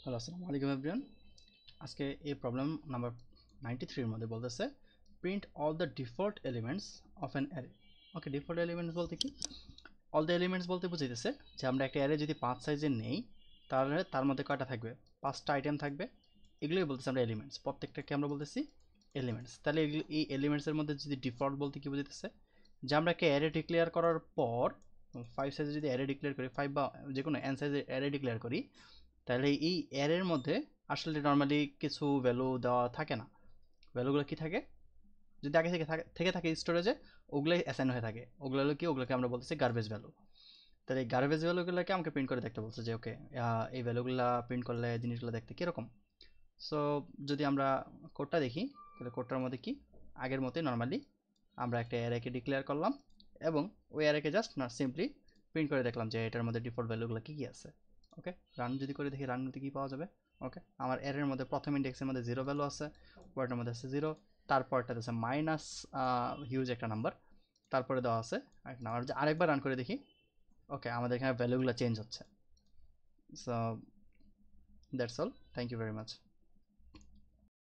Hello, আসসালামু আলাইকুম everyone. আজকে এই প্রবলেম নাম্বার 93 এর মধ্যে বলতেছে print all the default elements of an array. Okay, default elements বলতে কি? অল দ্য এলিমেন্টস বলতে বুঝাইতেছে যে আমরা একটা অ্যারে যদি 5 সাইজের নেই তাহলে তার মধ্যে কয়টা থাকবে? 5টা আইটেম থাকবে। এগুলোই বলতেছে আমরা এলিমেন্টস, প্রত্যেকটাকে আমরা বলতেছি এলিমেন্টস। তাহলে এই এলিমেন্টসের মধ্যে যদি ডিফল্ট বলতে কি বুঝাইতেছে যে আমরা একটা অ্যারে ডিক্লেয়ার করার পর 5 সাইজে যদি অ্যারে ডিক্লেয়ার করি, 5 বা যে কোনো n সাইজের অ্যারে ডিক্লেয়ার করি, তাহলে এই অ্যারের মধ্যে আসলে নর্মালি কিছু ভ্যালু দেওয়া থাকে না। ভ্যালুগুলো কি থাকে? যদি আগে থেকে থাকে স্টোরেজে, ওগুলোই অ্যাসাইন হয়ে থাকে। ওগুলো হলো কি? ওগুলোকে আমরা বলতেছি গার্বেজ ভ্যালু। তাহলে এই গার্বেজ ভ্যালুগুলোকে আমাকে প্রিন্ট করে দেখতে বলছে যে ওকে, এই ভ্যালুগুলো প্রিন্ট করলে জিনিসগুলো দেখতে কীরকম। সো যদি আমরা কোডটা দেখি, তাহলে কোডটার মধ্যে কি আগের মতোই নর্মালি আমরা একটা অ্যারেকে ডিক্লেয়ার করলাম এবং ওই অ্যারেকে জাস্ট না সিম্পলি প্রিন্ট করে দেখলাম যে এটার মধ্যে ডিফল্ট ভ্যালুগুলো কী কী আছে। ওকে, রান যদি করে দেখি, রান মধ্যে কী পাওয়া যাবে? ওকে, আমার অ্যারের মধ্যে প্রথম ইন্ডেক্সের মধ্যে 0 ভ্যালু আছে, পরেরটার মধ্যে আছে 0, তারপরটা আছে মাইনাস হিউজ একটা নাম্বার, তারপরে দেওয়া আছে একটা নাম্বার। আরেকবার রান করে দেখি। ওকে, আমাদের এখানে ভ্যালুগুলো চেঞ্জ হচ্ছে। So that's all, thank you very much.